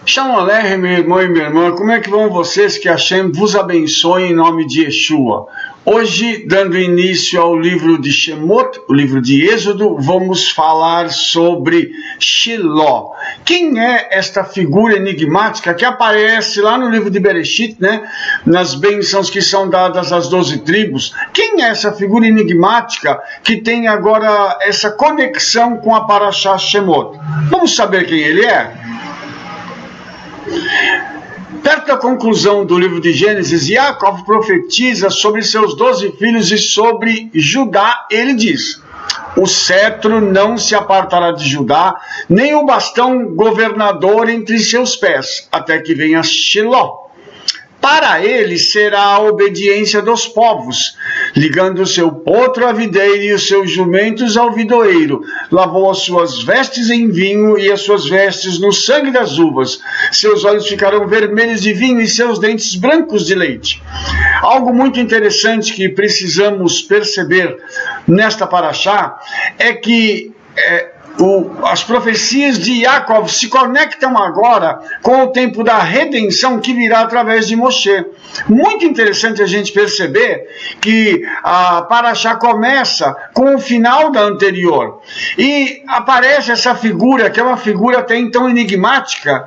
Shalom Aleichem, meu irmão e minha irmã, como é que vão vocês? Que Hashem vos abençoe em nome de Yeshua. Hoje, dando início ao livro de Shemot, o livro de Êxodo, vamos falar sobre Shiló. Quem é esta figura enigmática que aparece lá no livro de Bereshit, né? Nas bênçãos que são dadas às 12 tribos? Quem é essa figura enigmática que tem agora essa conexão com a Parashá Shemot? Vamos saber quem ele é? Perto da conclusão do livro de Gênesis, Yaakov profetiza sobre seus 12 filhos e sobre Judá. Ele diz: o cetro não se apartará de Judá, nem o bastão governador entre seus pés, até que venha Shiló. Para ele será a obediência dos povos, ligando o seu potro à videira e os seus jumentos ao vidoeiro. Lavou as suas vestes em vinho e as suas vestes no sangue das uvas. Seus olhos ficarão vermelhos de vinho e seus dentes brancos de leite. Algo muito interessante que precisamos perceber nesta paraxá é que as profecias de Yaakov se conectam agora com o tempo da redenção que virá através de Moshe. Muito interessante a gente perceber que a Parashá começa com o final da anterior. E aparece essa figura, que é uma figura até então enigmática,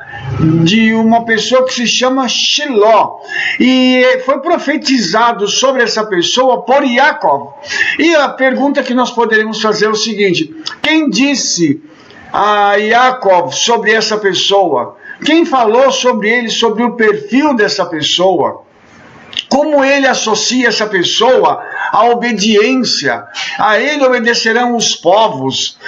de uma pessoa que se chama Shiló. E foi profetizado sobre essa pessoa por Yaakov. E a pergunta que nós poderemos fazer é o seguinte: quem disse a Yaakov sobre essa pessoa? Quem falou sobre ele, sobre o perfil dessa pessoa? Como ele associa essa pessoa à obediência? A ele obedecerão os povos.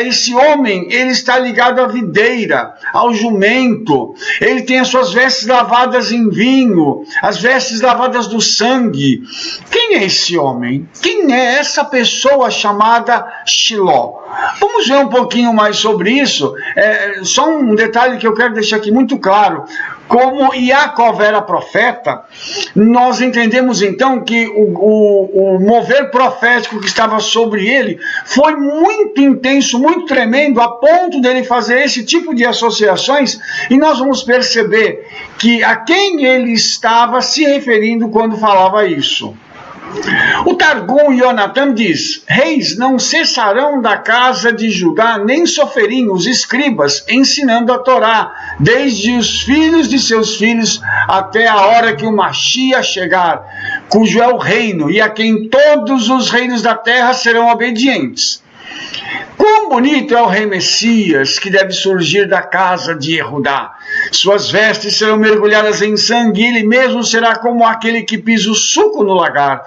Esse homem, ele está ligado à videira, ao jumento. Ele tem as suas vestes lavadas em vinho, as vestes lavadas do sangue. Quem é esse homem? Quem é essa pessoa chamada Shiló? Vamos ver um pouquinho mais sobre isso. Só um detalhe que eu quero deixar aqui muito claro. Como Yaakov era profeta, nós entendemos então que o mover profético que estava sobre ele foi muito intenso, muito tremendo, a ponto dele fazer esse tipo de associações, e nós vamos perceber que a quem ele estava se referindo quando falava isso. O Targum Yonatan diz: reis não cessarão da casa de Judá, nem soferim, os escribas, ensinando a Torá, desde os filhos de seus filhos até a hora que o Mashiach chegar, cujo é o reino, e a quem todos os reinos da terra serão obedientes. Quão bonito é o rei Messias, que deve surgir da casa de Yehudá. Suas vestes serão mergulhadas em sangue, ele mesmo será como aquele que pisa o suco no lagar.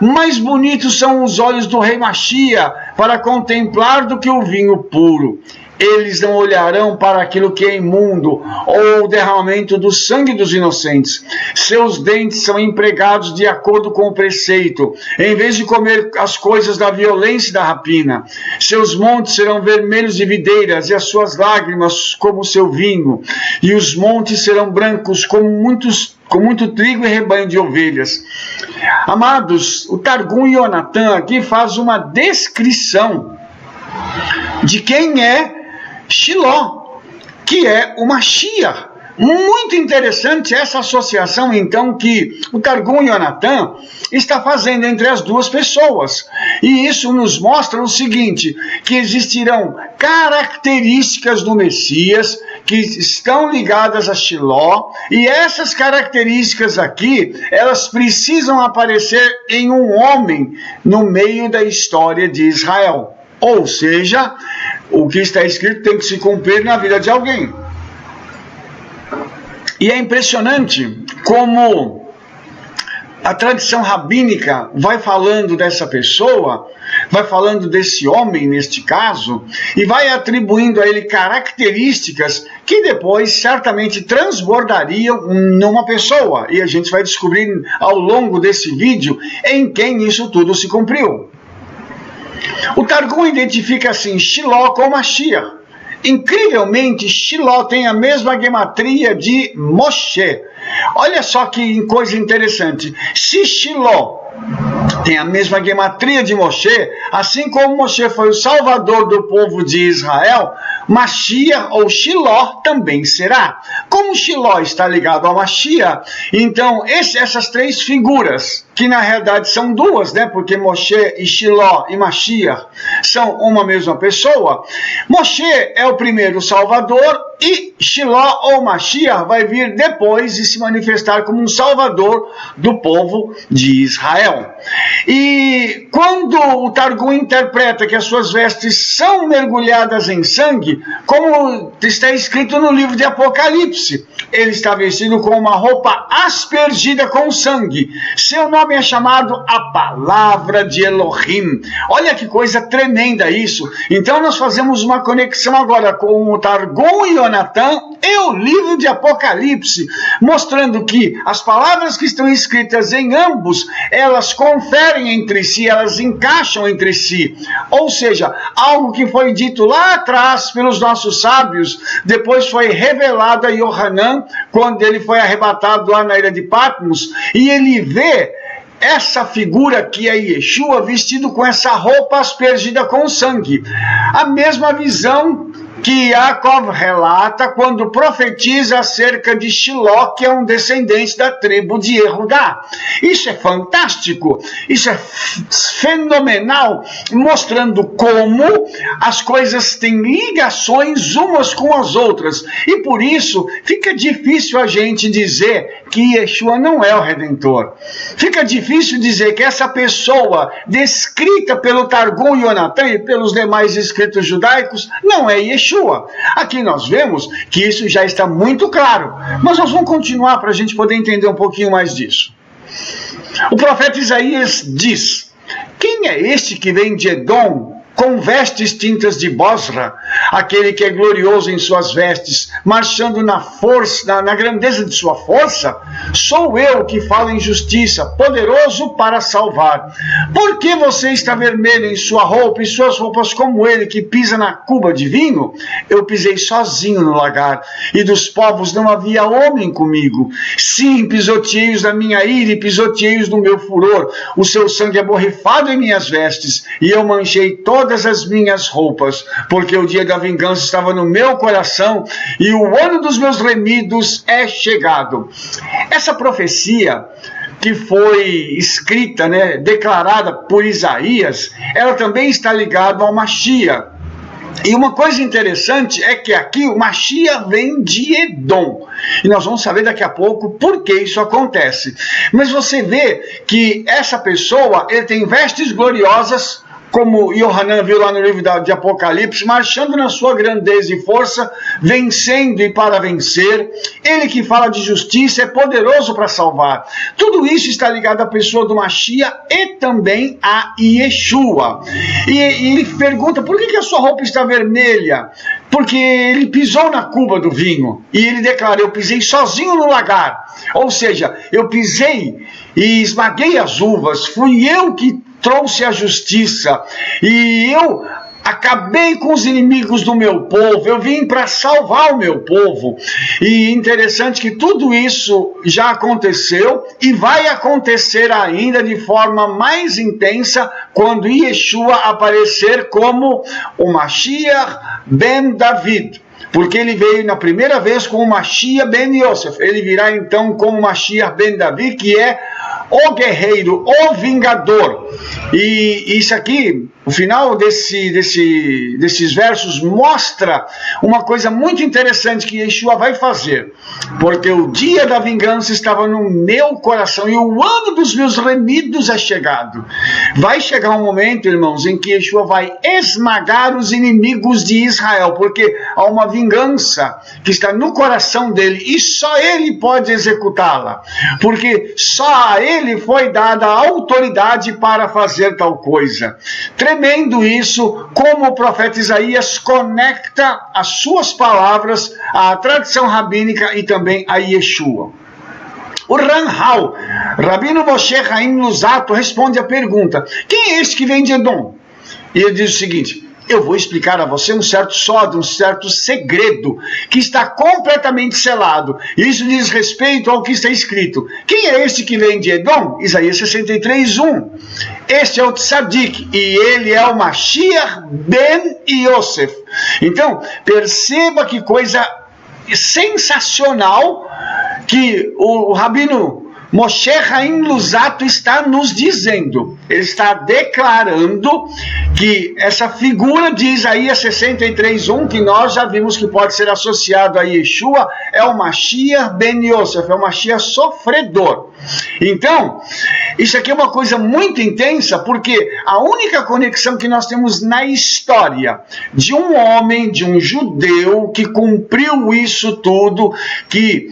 Mais bonitos são os olhos do rei Mashiach para contemplar do que o vinho puro. Eles não olharão para aquilo que é imundo, ou o derramamento do sangue dos inocentes. Seus dentes são empregados de acordo com o preceito, em vez de comer as coisas da violência e da rapina. Seus montes serão vermelhos de videiras, e as suas lágrimas como o seu vinho. E os montes serão brancos como muito trigo e rebanho de ovelhas. Amados, o Targum Yonatan aqui faz uma descrição de quem é Shiló, que é o Mashiach. Muito interessante essa associação, então, que o Targum Yonatan está fazendo entre as duas pessoas. E isso nos mostra o seguinte, que existirão características do Messias que estão ligadas a Shiló, e essas características aqui, elas precisam aparecer em um homem no meio da história de Israel. Ou seja, o que está escrito tem que se cumprir na vida de alguém. E é impressionante como a tradição rabínica vai falando dessa pessoa, vai falando desse homem neste caso, e vai atribuindo a ele características que depois certamente transbordariam numa pessoa. E a gente vai descobrir ao longo desse vídeo em quem isso tudo se cumpriu. O Targum identifica assim Shiló com Mashiach. Incrivelmente, Shiló tem a mesma gematria de Moshe. Olha só que coisa interessante. Se Shiló tem a mesma gematria de Moshe, assim como Moshe foi o salvador do povo de Israel, Mashiach ou Shiló também será. Como Shiló está ligado a Mashiach, então essas três figuras, que na realidade são duas, né? Porque Moshe e Shiló e Mashiach são uma mesma pessoa. Moshe é o primeiro Salvador e Shiló ou Mashiach vai vir depois e se manifestar como um Salvador do povo de Israel. E quando o Targum interpreta que as suas vestes são mergulhadas em sangue, como está escrito no livro de Apocalipse, ele está vestido com uma roupa aspergida com sangue. Seu nome é chamado a Palavra de Elohim. Olha que coisa tremenda isso. Então nós fazemos uma conexão agora com o Targum e Yonatan e o livro de Apocalipse, mostrando que as palavras que estão escritas em ambos, elas conferem entre si, elas encaixam entre si. Ou seja, algo que foi dito lá atrás pelos nossos sábios, depois foi revelado a Yohanan, quando ele foi arrebatado lá na ilha de Patmos, e ele vê essa figura que é Yeshua vestido com essa roupa aspergida com sangue. A mesma visão que Yaakov relata quando profetiza acerca de Shiló, que é um descendente da tribo de Yehudá. Isso é fantástico, isso é fenomenal, mostrando como as coisas têm ligações umas com as outras. E por isso fica difícil a gente dizer que Yeshua não é o Redentor. Fica difícil dizer que essa pessoa descrita pelo Targum Yonatan e pelos demais escritos judaicos não é Yeshua. Aqui nós vemos que isso já está muito claro, mas nós vamos continuar para a gente poder entender um pouquinho mais disso. O profeta Isaías diz: quem é este que vem de Edom com vestes tintas de Bosra, aquele que é glorioso em suas vestes, marchando na força, na grandeza de sua força? Sou eu que falo em justiça, poderoso para salvar. Por que você está vermelho em sua roupa e suas roupas como ele que pisa na cuba de vinho? Eu pisei sozinho no lagar, e dos povos não havia homem comigo. Sim, pisoteios da minha ira e pisoteios do meu furor. O seu sangue é borrifado em minhas vestes, e eu manchei todas as minhas roupas, porque o dia da vingança estava no meu coração e o ano dos meus remidos é chegado. Essa profecia que foi escrita, declarada por Isaías, ela também está ligada ao Mashiach. E uma coisa interessante é que aqui o Mashiach vem de Edom. E nós vamos saber daqui a pouco por que isso acontece. Mas você vê que essa pessoa, ele tem vestes gloriosas, como Yohanan viu lá no livro de Apocalipse, marchando na sua grandeza e força, vencendo e para vencer. Ele que fala de justiça é poderoso para salvar. Tudo isso está ligado à pessoa do Mashiach e também a Yeshua. E ele pergunta, por que a sua roupa está vermelha? Porque ele pisou na cuba do vinho. E ele declara, eu pisei sozinho no lagar. Ou seja, eu pisei e esmaguei as uvas. Fui eu que trouxe a justiça, e eu acabei com os inimigos do meu povo, eu vim para salvar o meu povo. E interessante que tudo isso já aconteceu e vai acontecer ainda de forma mais intensa quando Yeshua aparecer como o Mashiach ben David. Porque ele veio na primeira vez como Mashiach ben Yosef, ele virá então como Mashiach ben David, que é o guerreiro, o vingador. E isso aqui, o final desses versos mostra uma coisa muito interessante que Yeshua vai fazer. Porque o dia da vingança estava no meu coração e o ano dos meus remidos é chegado. Vai chegar um momento, irmãos, em que Yeshua vai esmagar os inimigos de Israel, porque há uma vingança que está no coração dele e só ele pode executá-la. Porque só a ele foi dada a autoridade para fazer tal coisa. Tremendo isso, como o profeta Isaías conecta as suas palavras à tradição rabínica e também a Yeshua. O Ramhal, Rabino Moshe Chaim Luzzatto, responde a pergunta, quem é este que vem de Edom? E ele diz o seguinte, eu vou explicar a você um certo sódio, um certo segredo, que está completamente selado. Isso diz respeito ao que está escrito. Quem é este que vem de Edom? Isaías 63:1. Este é o Tzadik, e ele é o Mashiach ben Yosef. Então, perceba que coisa sensacional que o Rabino Moshe Chaim Luzzatto está nos dizendo. Ele está declarando que essa figura de Isaías 63:1, que nós já vimos que pode ser associado a Yeshua, é o Mashiach ben Yosef, é o Mashiach sofredor. Então, isso aqui é uma coisa muito intensa, porque a única conexão que nós temos na história de um homem, de um judeu, que cumpriu isso tudo, que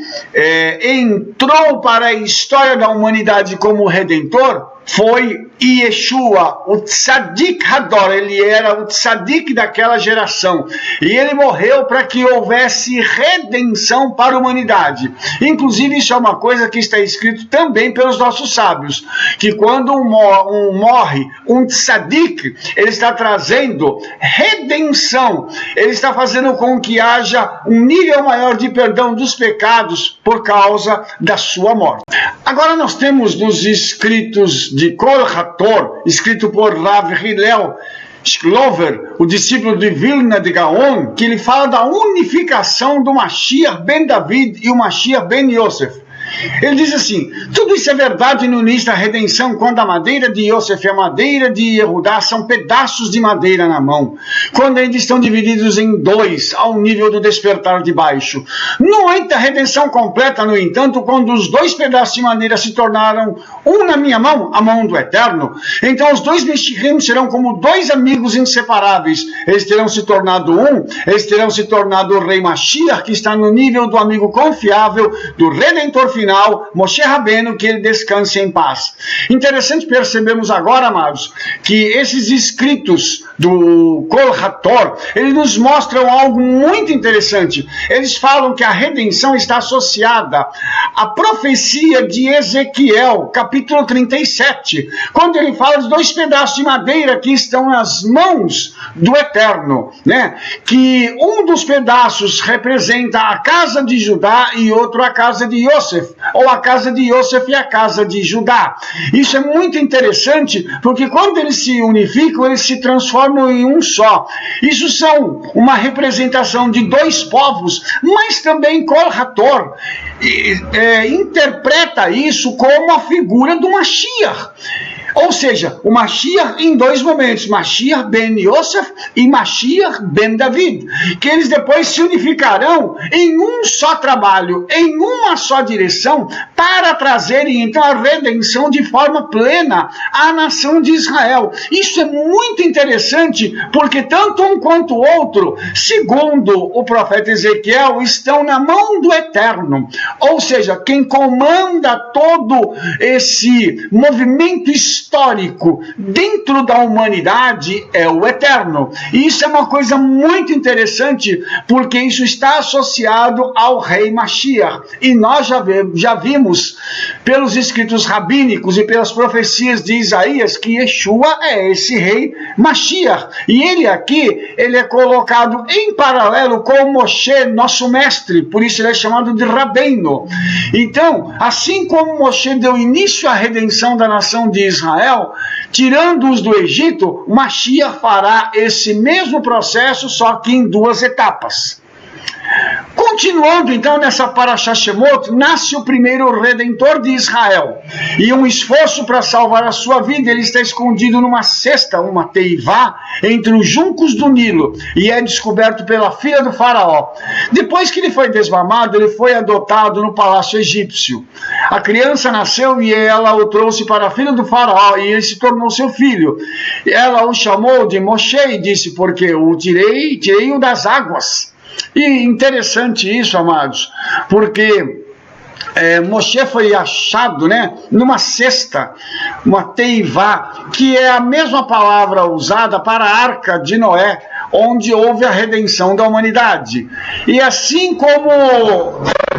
entrou para a história da humanidade como Redentor, foi Yeshua, o Tzadik Hador. Ele era o Tzadik daquela geração, e ele morreu para que houvesse redenção para a humanidade. Inclusive, isso é uma coisa que está escrito também pelos nossos sábios, que quando morre um Tzadik, ele está trazendo redenção, ele está fazendo com que haja um nível maior de perdão dos pecados por causa da sua morte. Agora nós temos nos escritos de Kol HaTor, escrito por Rav Hillel Shklover, o discípulo de Vilna de Gaon, que ele fala da unificação do Mashiach ben David e o Mashiach ben Yosef. Ele diz assim: tudo isso é verdade no início da redenção, quando a madeira de Yosef e a madeira de Yehudá são pedaços de madeira na mão, quando ainda estão divididos em dois, ao nível do despertar de baixo. Não há a redenção completa, no entanto, quando os dois pedaços de madeira se tornaram um na minha mão, a mão do Eterno. Então os dois Meshichim serão como dois amigos inseparáveis. Eles terão se tornado um, eles terão se tornado o Rei Mashiach, que está no nível do amigo confiável, do Redentor final, Moshe Rabbeinu, que ele descanse em paz. Interessante percebemos agora, amados, que esses escritos do Kol HaTor, eles nos mostram algo muito interessante. Eles falam que a redenção está associada à profecia de Ezequiel, capítulo 37, quando ele fala dos dois pedaços de madeira que estão nas mãos do Eterno, né? Que um dos pedaços representa a casa de Judá e outro a casa de Yosef, ou a casa de Yosef e a casa de Judá. Isso é muito interessante, porque quando eles se unificam, eles se transformam em um só. Isso são uma representação de dois povos, mas também Kol HaTor interpreta isso como a figura do Mashiach. Ou seja, o Mashiach em dois momentos, Mashiach ben Yosef e Mashiach ben David, que eles depois se unificarão em um só trabalho, em uma só direção, para trazerem então a redenção de forma plena à nação de Israel. Isso é muito interessante, porque tanto um quanto o outro, segundo o profeta Ezequiel, estão na mão do Eterno. Ou seja, quem comanda todo esse movimento histórico dentro da humanidade é o Eterno. E isso é uma coisa muito interessante, porque isso está associado ao Rei Mashiach. E nós já vimos pelos escritos rabínicos e pelas profecias de Isaías que Yeshua é esse Rei Mashiach. E ele aqui, ele é colocado em paralelo com Moshe, nosso mestre, por isso ele é chamado de Rabbeinu. Então, assim como Moshe deu início à redenção da nação de Israel, tirando-os do Egito, Mashiach fará esse mesmo processo, só que em duas etapas. Continuando então nessa Parashat Shemot, nasce o primeiro Redentor de Israel, e um esforço para salvar a sua vida. Ele está escondido numa cesta, uma teivá, entre os juncos do Nilo, e é descoberto pela filha do faraó. Depois que ele foi desmamado, ele foi adotado no palácio egípcio. A criança nasceu e ela o trouxe para a filha do faraó, e ele se tornou seu filho. Ela o chamou de Moshe e disse: porque eu tirei-o das águas. E interessante isso, amados, porque Moshe foi achado, numa cesta, uma teivá, que é a mesma palavra usada para a arca de Noé, onde houve a redenção da humanidade. E assim como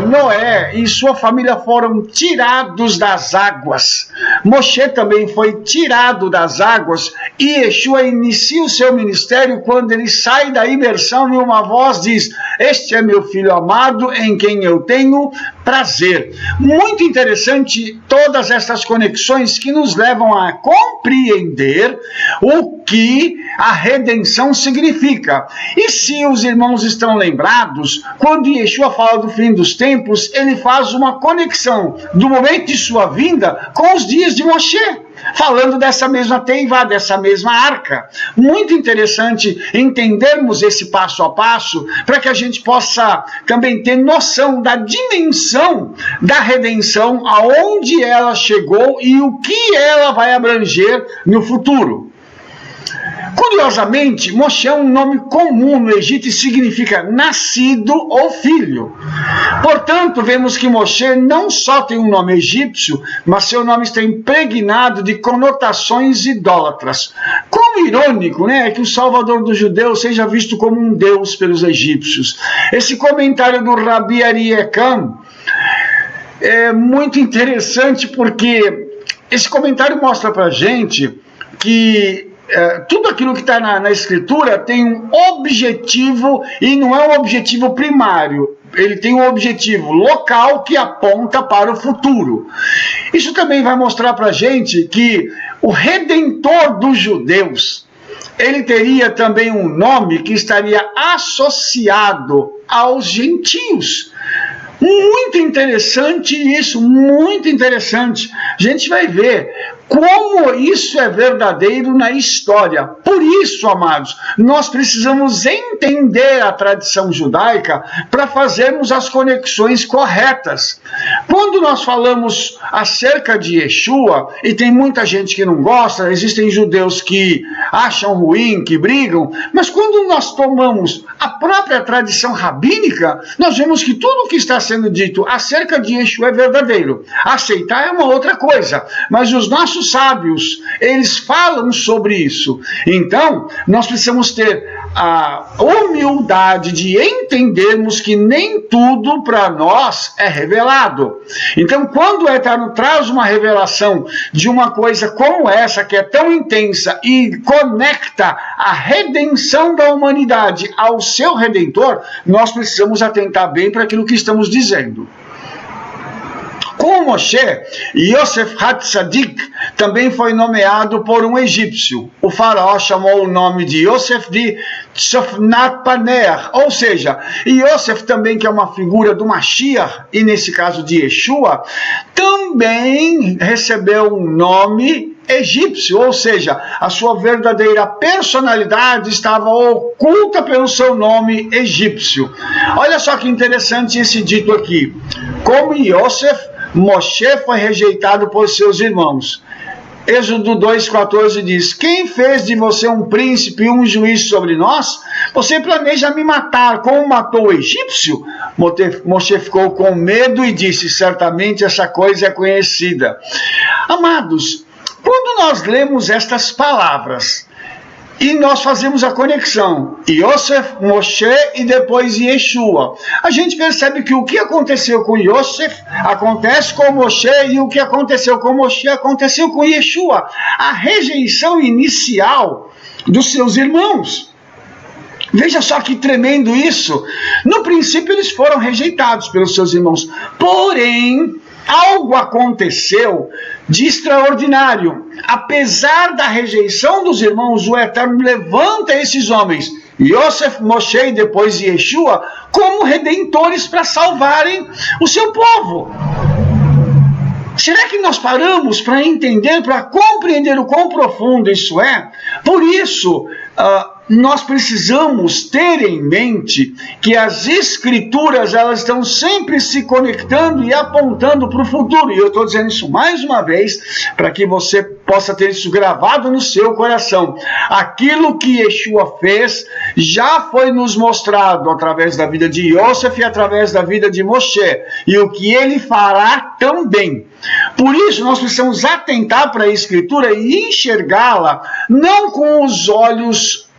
Noé e sua família foram tirados das águas, Moshe também foi tirado das águas, e Yeshua inicia o seu ministério quando ele sai da imersão e uma voz diz: este é meu filho amado em quem eu tenho prazer. Muito interessante todas essas conexões que nos levam a compreender o que a redenção significa. E se os irmãos estão lembrados, quando Yeshua fala do fim dos tempos, ele faz uma conexão do momento de sua vinda com os dias de Moshe, falando dessa mesma teivá, dessa mesma arca. Muito interessante entendermos esse passo a passo, para que a gente possa também ter noção da dimensão da redenção, aonde ela chegou e o que ela vai abranger no futuro. Curiosamente, Moshe é um nome comum no Egito e significa nascido ou filho. Portanto, vemos que Moshe não só tem um nome egípcio, mas seu nome está impregnado de conotações idólatras. Como irônico, né, que o Salvador dos judeus seja visto como um deus pelos egípcios. Esse comentário do Rabi Ariekam é muito interessante, porque esse comentário mostra para a gente que tudo aquilo que está na Escritura tem um objetivo, e não é um objetivo primário, ele tem um objetivo local que aponta para o futuro. Isso também vai mostrar para a gente que o Redentor dos judeus, ele teria também um nome que estaria associado aos gentios. Muito interessante isso, muito interessante. A gente vai ver como isso é verdadeiro na história. Por isso, amados, nós precisamos entender a tradição judaica para fazermos as conexões corretas. Quando nós falamos acerca de Yeshua, e tem muita gente que não gosta, existem judeus que acham ruim, que brigam, mas quando nós tomamos a própria tradição rabínica, nós vemos que tudo o que está sendo dito acerca de Yeshua é verdadeiro. Aceitar é uma outra coisa, mas os nossos sábios, eles falam sobre isso. Então, nós precisamos ter a humildade de entendermos que nem tudo para nós é revelado. Então, quando o Eterno traz uma revelação de uma coisa como essa, que é tão intensa e conecta a redenção da humanidade ao seu Redentor, nós precisamos atentar bem para aquilo que estamos dizendo. Com Moshe, Yosef Hatzadik também foi nomeado por um egípcio. O faraó chamou o nome de Yosef de Tzofnat Paner, ou seja, Yosef também, que é uma figura do Mashiach, e nesse caso de Yeshua, também recebeu um nome egípcio, ou seja, a sua verdadeira personalidade estava oculta pelo seu nome egípcio. Olha só que interessante esse dito aqui. Como Yosef, Moshe foi rejeitado por seus irmãos. Êxodo 2,14 diz: quem fez de você um príncipe e um juiz sobre nós? Você planeja me matar como matou o egípcio? Moshe ficou com medo e disse: certamente essa coisa é conhecida. Amados, quando nós lemos estas palavras e nós fazemos a conexão Yosef, Moshe e depois Yeshua, a gente percebe que o que aconteceu com Yosef acontece com Moshe, e o que aconteceu com Moshe aconteceu com Yeshua. A rejeição inicial dos seus irmãos. Veja só que tremendo isso. No princípio eles foram rejeitados pelos seus irmãos, porém algo aconteceu de extraordinário. Apesar da rejeição dos irmãos, o Eterno levanta esses homens, Yosef, Moshe e depois Yeshua, como redentores para salvarem o seu povo. Será que nós paramos para entender, para compreender o quão profundo isso é? Por isso, nós precisamos ter em mente que as escrituras, elas estão sempre se conectando e apontando para o futuro. E eu estou dizendo isso mais uma vez, para que você possa ter isso gravado no seu coração. Aquilo que Yeshua fez já foi nos mostrado através da vida de Yosef e através da vida de Moshe. E o que ele fará também. Por isso, nós precisamos atentar para a escritura e enxergá-la não com os olhos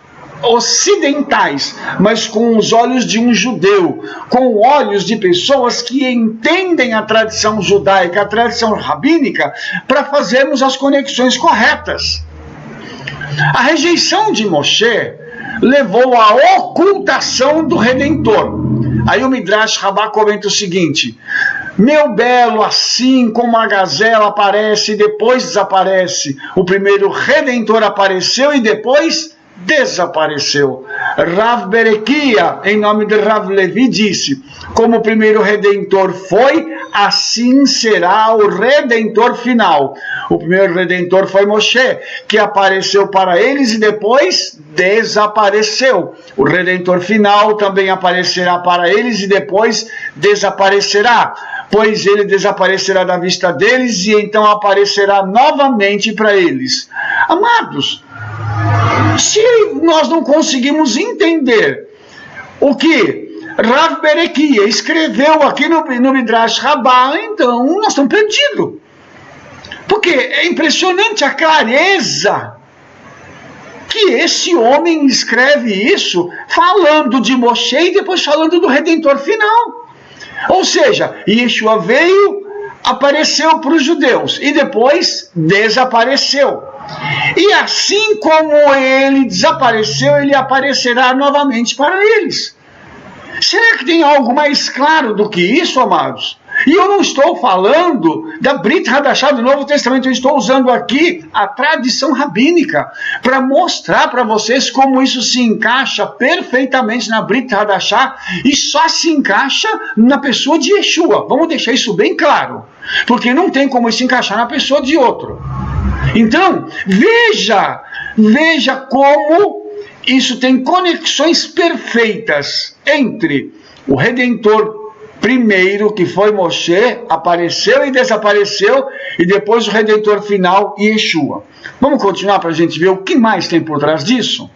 ocidentais, mas com os olhos de um judeu, com olhos de pessoas que entendem a tradição judaica, a tradição rabínica, para fazermos as conexões corretas. A rejeição de Moshe levou à ocultação do Redentor. Aí o Midrash Rabbah comenta o seguinte: meu belo, assim como a gazela aparece e depois desaparece, o primeiro Redentor apareceu e depois desapareceu. Rav Berekia, em nome de Rav Levi, disse: como o primeiro Redentor foi, assim será o Redentor final. O primeiro Redentor foi Moshe, que apareceu para eles e depois desapareceu. O Redentor final também aparecerá para eles e depois desaparecerá, pois ele desaparecerá da vista deles e então aparecerá novamente para eles. Amados, se nós não conseguimos entender o que Rav Berekia escreveu aqui no Midrash Rabbah, então nós estamos perdidos. Porque é impressionante a clareza que esse homem escreve isso, falando de Moshe e depois falando do Redentor final. Ou seja, Yeshua veio, apareceu para os judeus e depois desapareceu. E assim como ele desapareceu, ele aparecerá novamente para eles. Será que tem algo mais claro do que isso, amados? E eu não estou falando da Brit Hadashah do Novo Testamento, eu estou usando aqui a tradição rabínica para mostrar para vocês como isso se encaixa perfeitamente na Brit Hadashah e só se encaixa na pessoa de Yeshua. Vamos deixar isso bem claro, porque não tem como isso encaixar na pessoa de outro. Então, veja como isso tem conexões perfeitas entre o Redentor primeiro, que foi Moshe, apareceu e desapareceu, e depois o Redentor final, Yeshua. Vamos continuar para a gente ver o que mais tem por trás disso?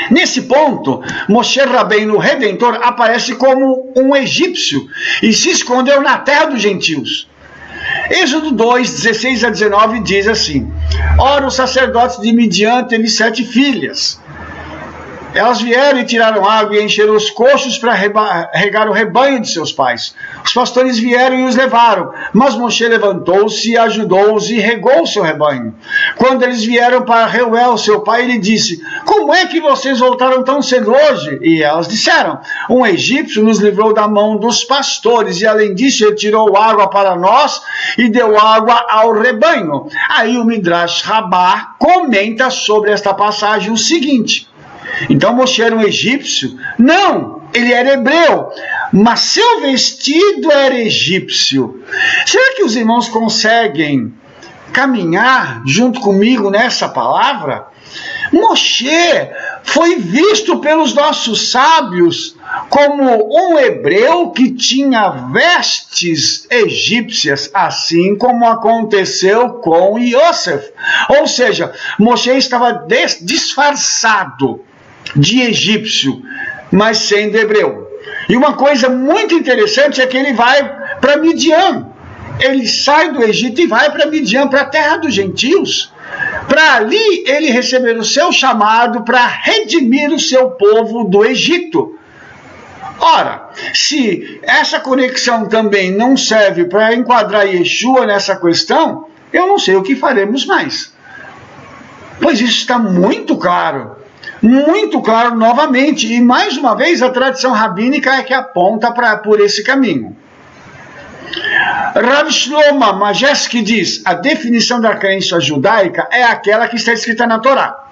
Nesse ponto, Moshe Rabbeinu, Redentor, aparece como um egípcio e se escondeu na terra dos gentios. Êxodo 2, 16 a 19 diz assim: ora, o sacerdote de Midian teve 7 filhas. Elas vieram e tiraram água e encheram os coxos para regar o rebanho de seus pais. Os pastores vieram e os levaram, mas Moshe levantou-se, ajudou-os e regou o seu rebanho. Quando eles vieram para Reuel, seu pai, ele disse: como é que vocês voltaram tão cedo hoje? E elas disseram: um egípcio nos livrou da mão dos pastores, e além disso ele tirou água para nós e deu água ao rebanho. Aí o Midrash Rabbah comenta sobre esta passagem o seguinte: então Moshe era um egípcio? Não, ele era hebreu, mas seu vestido era egípcio. Será que os irmãos conseguem caminhar junto comigo nessa palavra? Moshe foi visto pelos nossos sábios como um hebreu que tinha vestes egípcias, assim como aconteceu com Yosef. Ou seja, Moshe estava disfarçado de egípcio, mas sendo hebreu. E uma coisa muito interessante é que ele vai para Midian. Ele sai do Egito e vai para Midian, para a terra dos gentios, para ali ele receber o seu chamado para redimir o seu povo do Egito. Ora, se essa conexão também não serve para enquadrar Yeshua nessa questão, eu não sei o que faremos mais. Pois isso está muito claro novamente, e mais uma vez a tradição rabínica é que aponta por esse caminho. Rav Shlomo Majeski diz: a definição da crença judaica é aquela que está escrita na Torá.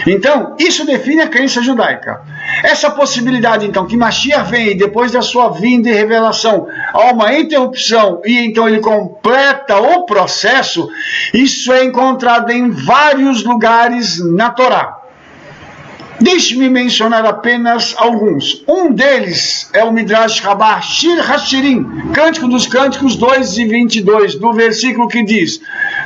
Então, isso define a crença judaica. Essa possibilidade, então, que Mashiach vem e depois da sua vinda e revelação há uma interrupção e então ele completa o processo, isso é encontrado em vários lugares na Torá. Deixe-me mencionar apenas alguns. Um deles é o Midrash Rabbah Shir Hashirim, Cântico dos Cânticos 2:22, do versículo que diz: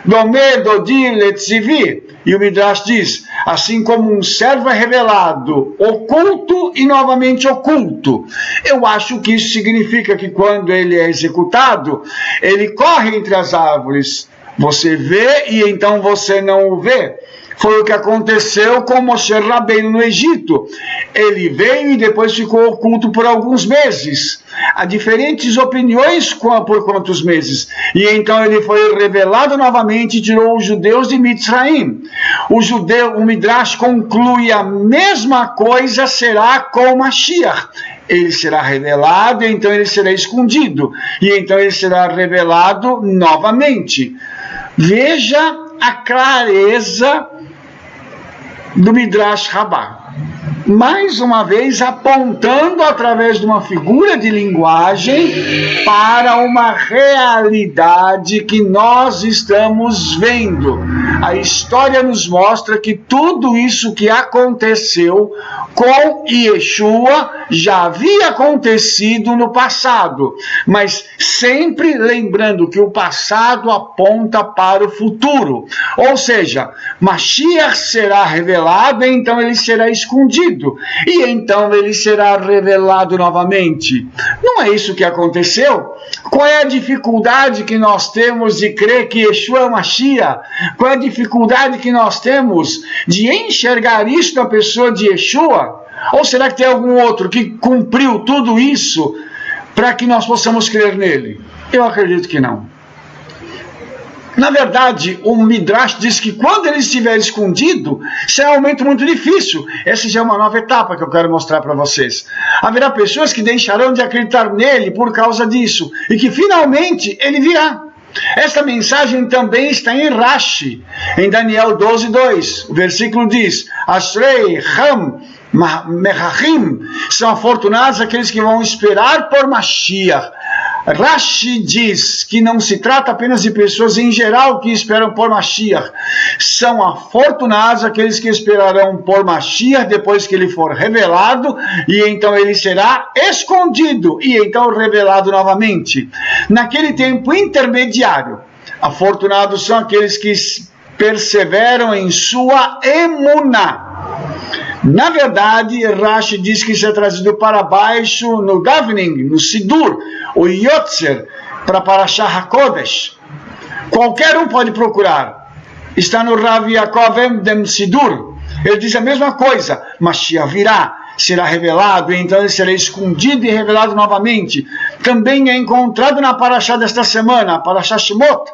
Domé Dodi Letzivi. E o Midrash diz: assim como um servo é revelado, oculto e novamente oculto. Eu acho que isso significa que quando ele é executado, ele corre entre as árvores. Você vê e então você não o vê. Foi o que aconteceu com Moshe Rabbeinu no Egito. Ele veio e depois ficou oculto por alguns meses. Há diferentes opiniões por quantos meses. E então ele foi revelado novamente e tirou os judeus de Mitzraim. O Midrash conclui a mesma coisa será com Mashiach. Ele será revelado, e então ele será escondido. E então ele será revelado novamente. Veja a clareza do Midrash Rabbah. Mais uma vez apontando através de uma figura de linguagem para uma realidade que nós estamos vendo. A história nos mostra que tudo isso que aconteceu com Yeshua já havia acontecido no passado, mas sempre lembrando que o passado aponta para o futuro. Ou seja, Mashiach será revelado, e então ele será escondido, e então ele será revelado novamente. Não é isso que aconteceu? Qual é a dificuldade que nós temos de crer que Yeshua é o Mashiach? Qual é a dificuldade que nós temos de enxergar isso na pessoa de Yeshua? Ou será que tem algum outro que cumpriu tudo isso para que nós possamos crer nele? Eu acredito que não. Na verdade, o Midrash diz que quando ele estiver escondido, será um momento muito difícil. Essa já é uma nova etapa que eu quero mostrar para vocês. Haverá pessoas que deixarão de acreditar nele por causa disso, e que finalmente ele virá. Esta mensagem também está em Rashi, em Daniel 12:2. O versículo diz: Ashrei Ham Mechachim, são afortunados aqueles que vão esperar por Mashiach. Rashi diz que não se trata apenas de pessoas em geral que esperam por Mashiach. São afortunados aqueles que esperarão por Mashiach depois que ele for revelado, e então ele será escondido e então revelado novamente. Naquele tempo intermediário, afortunados são aqueles que perseveram em sua emuná. Na verdade, Rashi diz que isso é trazido para baixo no Davening, no Sidur, o Yotzer, para Parashah HaKodesh. Qualquer um pode procurar. Está no Rav Yaakov Emden Sidur. Ele diz a mesma coisa. Mashiach virá, será revelado, e então ele será escondido e revelado novamente. Também é encontrado na Parashah desta semana, Parashah Shemot.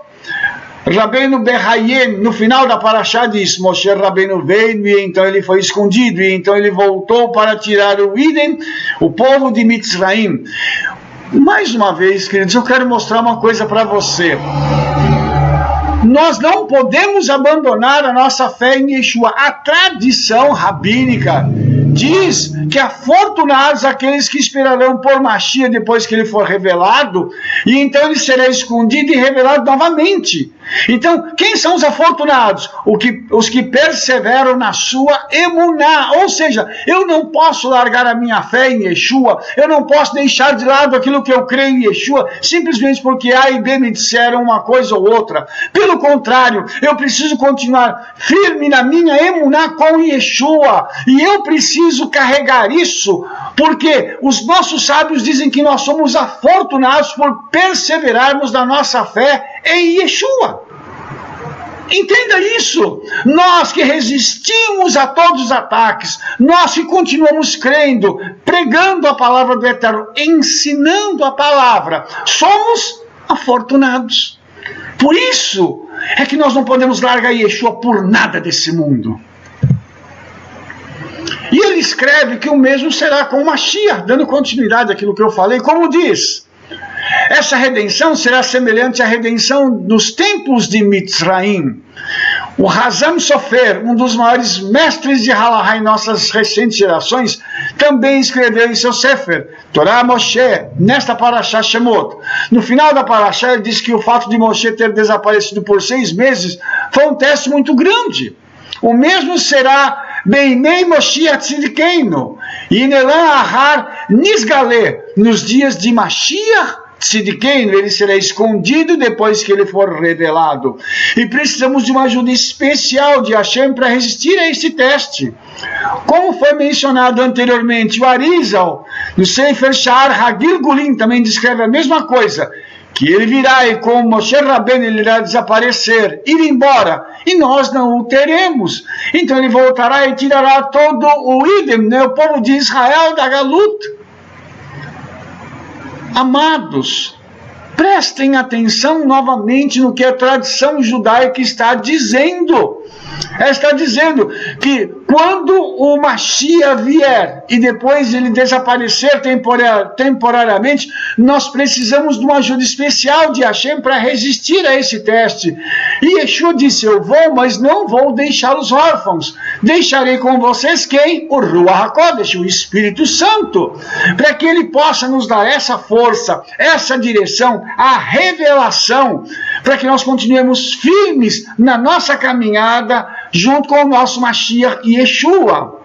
Rabbeinu Behayem, no final da Parashá, diz: Moshe Rabbeinu veio e então ele foi escondido, e então ele voltou para tirar o Idem, o povo de Mitzraim. Mais uma vez, queridos, eu quero mostrar uma coisa para você. Nós não podemos abandonar a nossa fé em Yeshua. A tradição rabínica diz que afortunados aqueles que esperarão por Mashiach depois que ele for revelado, e então ele será escondido e revelado novamente. Então, quem são os afortunados? Os que perseveram na sua emuná, ou seja, eu não posso largar a minha fé em Yeshua, eu não posso deixar de lado aquilo que eu creio em Yeshua, simplesmente porque A e B me disseram uma coisa ou outra. Pelo contrário, eu preciso continuar firme na minha emuná com Yeshua, e eu preciso carregar isso, porque os nossos sábios dizem que nós somos afortunados por perseverarmos na nossa fé em Yeshua. Entenda isso. Nós que resistimos a todos os ataques, nós que continuamos crendo, pregando a palavra do Eterno, ensinando a palavra, somos afortunados. Por isso é que nós não podemos largar Yeshua por nada desse mundo. E ele escreve que o mesmo será com o Mashiach, dando continuidade àquilo que eu falei, como diz: essa redenção será semelhante à redenção dos tempos de Mitzraim. O Hazam Sofer, um dos maiores mestres de Halahá em nossas recentes gerações, também escreveu em seu Sefer, Torah Moshe, nesta Parashá Shemot. No final da Parashá, ele diz que o fato de Moshe ter desaparecido por 6 meses foi um teste muito grande. O mesmo será Beinei Moshiach Tzidkeinu, e Nelan Ahar Nisgale, nos dias de Mashiach Tzidkeinu, ele será escondido depois que ele for revelado. E precisamos de uma ajuda especial de Hashem para resistir a esse teste. Como foi mencionado anteriormente, o Arizal, no Sefer Sha'ar HaGilgulim, também descreve a mesma coisa, que ele virá e como Moshe Rabbeinu ele irá desaparecer, ir embora, e nós não o teremos. Então ele voltará e tirará todo o idem, né, o povo de Israel da Galut. Amados, prestem atenção novamente no que a tradição judaica está dizendo. Ela está dizendo que quando o Mashiach vier e depois ele desaparecer temporariamente, nós precisamos de uma ajuda especial de Hashem para resistir a esse teste. E Yeshua disse, eu vou, mas não vou deixar os órfãos. Deixarei com vocês quem? O Ruach HaKodesh, o Espírito Santo, para que ele possa nos dar essa força, essa direção, a revelação, para que nós continuemos firmes na nossa caminhada junto com o nosso Mashiach Yeshua.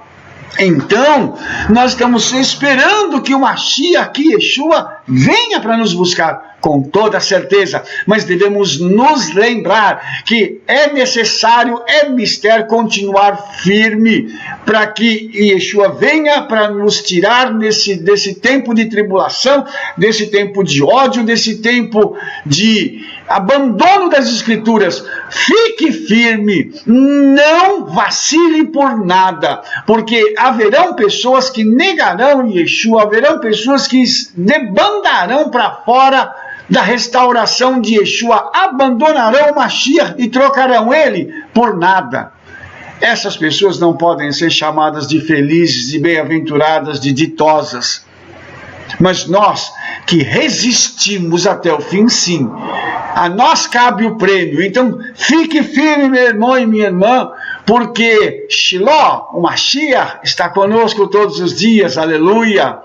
Então, nós estamos esperando que o Mashiach, que Yeshua, venha para nos buscar, com toda certeza, mas devemos nos lembrar que é necessário, é mister continuar firme, para que Yeshua venha para nos tirar desse tempo de tribulação, desse tempo de ódio, desse tempo de abandono das Escrituras. Fique firme, não vacile por nada, porque haverão pessoas que negarão Yeshua, haverão pessoas que debandarão para fora da restauração de Yeshua, abandonarão o Mashiach e trocarão ele por nada. Essas pessoas não podem ser chamadas de felizes, de bem-aventuradas, de ditosas. Mas nós que resistimos até o fim, sim, a nós cabe o prêmio. Então, fique firme, meu irmão e minha irmã, porque Shiloh, o Mashiach, está conosco todos os dias, aleluia.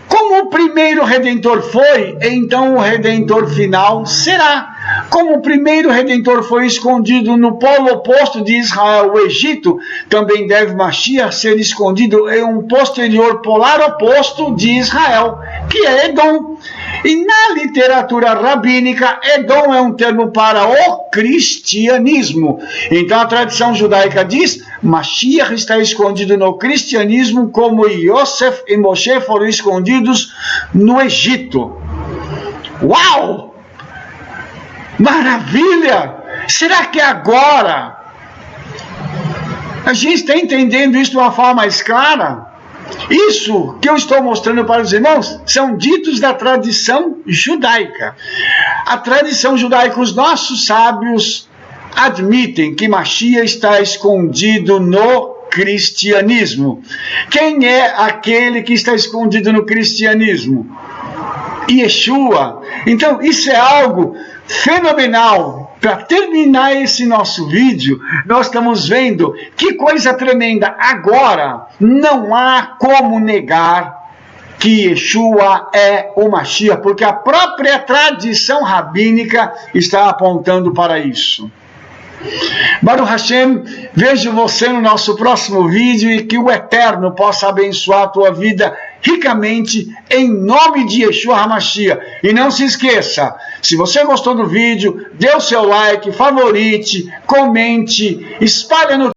Como o primeiro Redentor foi, então o Redentor final será. Como o primeiro Redentor foi escondido no polo oposto de Israel, o Egito, também deve Mashiach ser escondido em um posterior polar oposto de Israel, que é Edom. E na literatura rabínica, Edom é um termo para o cristianismo. Então a tradição judaica diz, Mashiach está escondido no cristianismo, como Yosef e Moshe foram escondidos no Egito. Uau! Maravilha! Será que agora a gente está entendendo isso de uma forma mais clara? Isso que eu estou mostrando para os irmãos são ditos da tradição judaica. A tradição judaica, os nossos sábios admitem que Mashiach está escondido no cristianismo. Quem é aquele que está escondido no cristianismo? Yeshua. Então, isso é algo fenomenal. Para terminar esse nosso vídeo, nós estamos vendo que coisa tremenda. Agora, não há como negar que Yeshua é o Mashiach, porque a própria tradição rabínica está apontando para isso. Baruch Hashem, vejo você no nosso próximo vídeo e que o Eterno possa abençoar a tua vida ricamente, em nome de Yeshua HaMashiach. E não se esqueça, se você gostou do vídeo, dê o seu like, favorite, comente, espalhe no